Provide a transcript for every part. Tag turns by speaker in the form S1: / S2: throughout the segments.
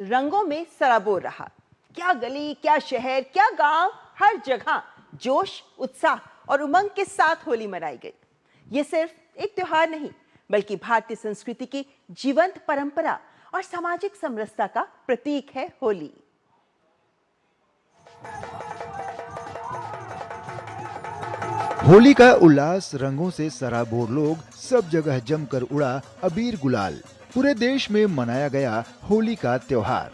S1: रंगों में सराबोर रहा। क्या गली, क्या शहर, क्या गांव, हर जगह जोश, उत्साह और उमंग के साथ होली मनाई गई। ये सिर्फ एक त्योहार नहीं, बल्कि भारतीय संस्कृति की जीवंत परंपरा और सामाजिक समरसता का प्रतीक है होली।
S2: होली का उल्लास, रंगों से सराबोर लोग, सब जगह जमकर उड़ा अबीर गुलाल। पूरे देश में मनाया गया होली का त्योहार।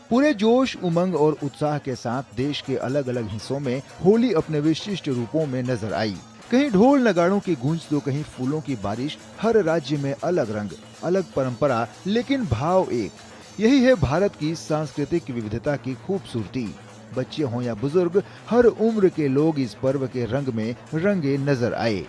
S2: पूरे जोश, उमंग और उत्साह के साथ देश के अलग अलग हिस्सों में होली अपने विशिष्ट रूपों में नजर आई। कहीं ढोल नगाड़ों की गूंज तो कहीं फूलों की बारिश। हर राज्य में अलग रंग, अलग परंपरा, लेकिन भाव एक। यही है भारत की सांस्कृतिक विविधता की खूबसूरती। बच्चे हों या बुजुर्ग, हर उम्र के लोग इस पर्व के रंग में रंगे नजर आए।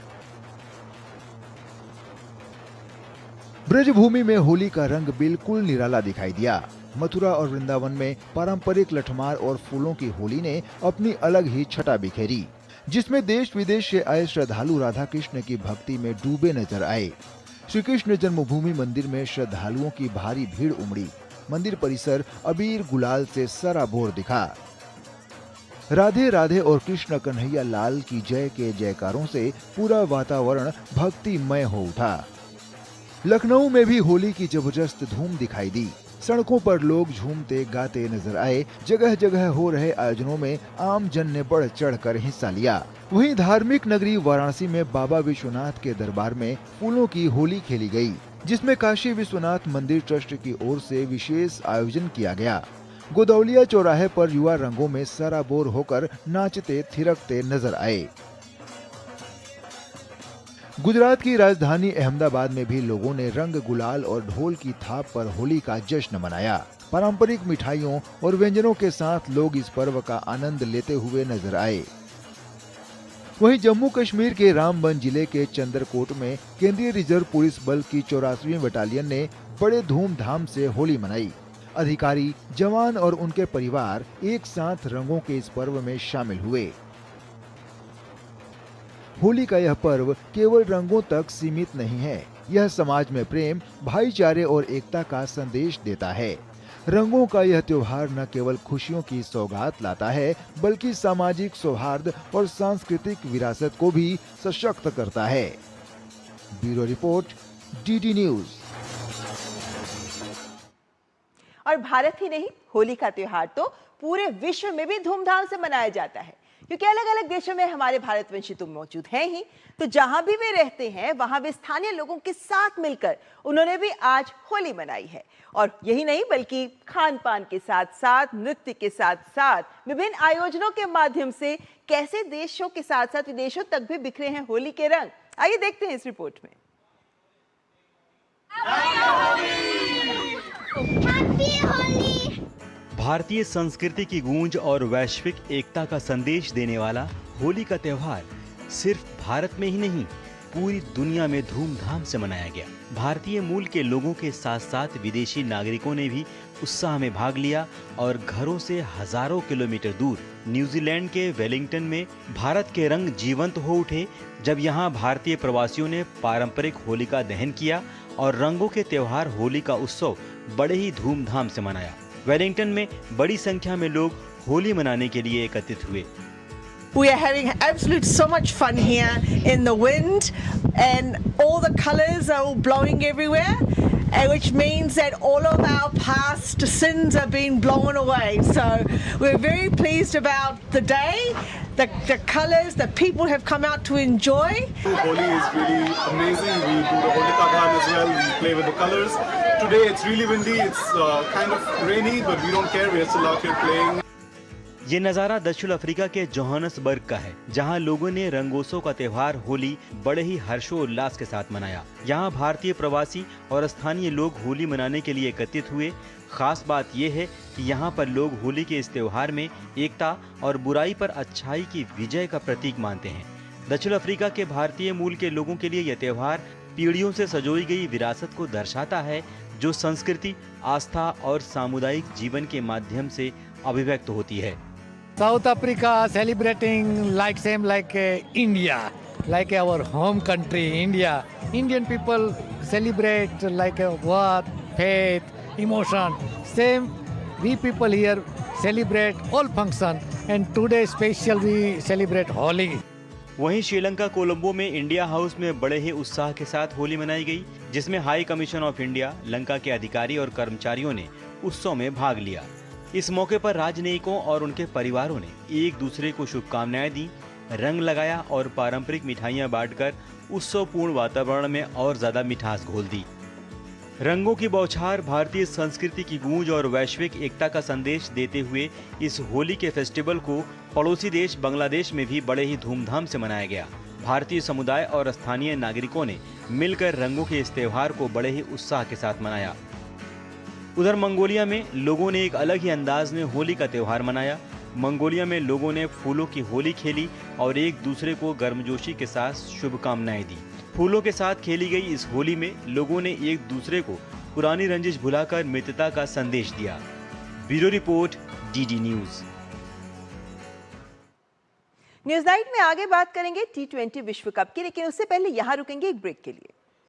S2: ब्रजभूमि में होली का रंग बिल्कुल निराला दिखाई दिया। मथुरा और वृंदावन में पारंपरिक लठमार और फूलों की होली ने अपनी अलग ही छटा बिखेरी, जिसमें देश विदेश से आए श्रद्धालु राधा कृष्ण की भक्ति में डूबे नजर आए। श्री कृष्ण जन्मभूमि मंदिर में श्रद्धालुओं की भारी भीड़ उमड़ी। मंदिर परिसर अबीर गुलाल से सराबोर दिखा। राधे राधे और कृष्ण कन्हैया लाल की जय के जयकारों से पूरा वातावरण भक्तिमय हो उठा। लखनऊ में भी होली की जबरदस्त धूम दिखाई दी। सड़कों पर लोग झूमते गाते नजर आए। जगह जगह हो रहे आयोजनों में आम जन ने बढ़ चढ़कर हिस्सा लिया। वहीं धार्मिक नगरी वाराणसी में बाबा विश्वनाथ के दरबार में फूलों की होली खेली गई, जिसमें काशी विश्वनाथ मंदिर ट्रस्ट की ओर से विशेष आयोजन किया गया। गोदौलिया चौराहे पर युवा रंगों में सराबोर होकर नाचते थिरकते नजर आए। गुजरात की राजधानी अहमदाबाद में भी लोगों ने रंग, गुलाल और ढोल की थाप पर होली का जश्न मनाया। पारंपरिक मिठाइयों और व्यंजनों के साथ लोग इस पर्व का आनंद लेते हुए नजर आए। वहीं जम्मू कश्मीर के रामबन जिले के चंदरकोट में केंद्रीय रिजर्व पुलिस बल की 84वीं बटालियन ने बड़े धूमधाम से होली मनाई। अधिकारी, जवान और उनके परिवार एक साथ रंगों के इस पर्व में शामिल हुए। होली का यह पर्व केवल रंगों तक सीमित नहीं है। यह समाज में प्रेम, भाईचारे और एकता का संदेश देता है। रंगों का यह त्योहार न केवल खुशियों की सौगात लाता है, बल्कि सामाजिक सौहार्द और सांस्कृतिक विरासत को भी सशक्त करता है। Bureau report, DD news.
S1: और भारत ही नहीं, होली का त्योहार तो पूरे विश्व में भी धूमधाम से मनाया जाता है, क्योंकि अलग अलग देशों में हमारे भारतवंशी तो मौजूद हैं ही। तो जहां भी वे रहते हैं, वहां वे स्थानीय लोगों के साथ मिलकर उन्होंने भी आज होली मनाई है। और यही नहीं, बल्कि खान पान के साथ साथ, नृत्य के साथ साथ, विभिन्न आयोजनों के माध्यम से कैसे देशों के साथ साथ विदेशों तक भी बिखरे हैं होली के रंग। आइए देखते हैं इस रिपोर्ट में।
S3: भारतीय संस्कृति की गूंज और वैश्विक एकता का संदेश देने वाला होली का त्योहार सिर्फ भारत में ही नहीं, पूरी दुनिया में धूमधाम से मनाया गया। भारतीय मूल के लोगों के साथ साथ विदेशी नागरिकों ने भी उत्साह में भाग लिया और घरों से हजारों किलोमीटर दूर न्यूजीलैंड के वेलिंगटन में भारत के रंग जीवंत हो उठे, जब यहाँ भारतीय प्रवासियों ने पारंपरिक होलिका दहन किया और रंगों के त्योहार होली का उत्सव बड़े ही धूमधाम से मनाया। वेलिंगटन में बड़ी संख्या में लोग होली मनाने के लिए एकत्रित हुए।
S4: We are having absolute so much fun here in the wind, and all the colors are all blowing everywhere, which means that all of our past sins are being blown away. So we're very pleased about the day, the colors, the people have come out to enjoy.
S5: Holi is really amazing. We do the Holika Dahan as well. We play with the colors. Today it's really windy. It's kind of rainy, but we don't care. We're still out here playing.
S3: ये नज़ारा दक्षिण Africa के Johannesburg का है, जहां लोगों ने रंगोत्सव का त्योहार होली बड़े ही हर्षोल्लास के साथ मनाया। यहां भारतीय प्रवासी और स्थानीय लोग होली मनाने के लिए एकत्रित हुए। खास बात यह है कि यहां पर लोग होली के इस त्योहार में एकता और बुराई पर अच्छाई की विजय का प्रतीक मानते हैं। दक्षिण अफ्रीका के भारतीय मूल के लोगों के लिए यह त्योहार पीढ़ियों से संजोई गई विरासत को दर्शाता है, जो संस्कृति, आस्था और सामुदायिक जीवन के माध्यम से अभिव्यक्त होती है।
S6: South Africa celebrating like India, like our home country, India. Indian people celebrate like a what, faith, emotion. Same, we people here celebrate all function, and today special we celebrate Holi.
S3: वहीं श्रीलंका कोलंबो में India house में बड़े ही उत्साह के साथ होली मनाई गई, जिसमें high commission of India, Lanka के अधिकारी और कर्मचारियों ने उत्सव में भाग लिया। इस मौके पर राजनयिकों और उनके परिवारों ने एक दूसरे को शुभकामनाएं दी, रंग लगाया और पारंपरिक मिठाइयां बांटकर उत्सवपूर्ण वातावरण में और ज्यादा मिठास घोल दी। रंगों की बौछार, भारतीय संस्कृति की गूंज और वैश्विक एकता का संदेश देते हुए इस होली के फेस्टिवल को पड़ोसी देश बांग्लादेश में भी बड़े ही धूमधाम से मनाया गया। भारतीय समुदाय और स्थानीय नागरिकों ने मिलकर रंगों के इस त्योहार को बड़े ही उत्साह के साथ मनाया। उधर मंगोलिया में लोगों ने एक अलग ही अंदाज में होली का त्योहार मनाया। मंगोलिया में लोगों ने फूलों की होली खेली और एक दूसरे को गर्मजोशी के साथ शुभकामनाएं दी। फूलों के साथ खेली गई इस होली में लोगों ने एक दूसरे को पुरानी रंजिश भुलाकर मित्रता का संदेश दिया। Bureau report, DD news.
S1: News night में आगे बात करेंगे T20 विश्व कप की, लेकिन उससे पहले यहाँ रुकेंगे एक ब्रेक के लिए।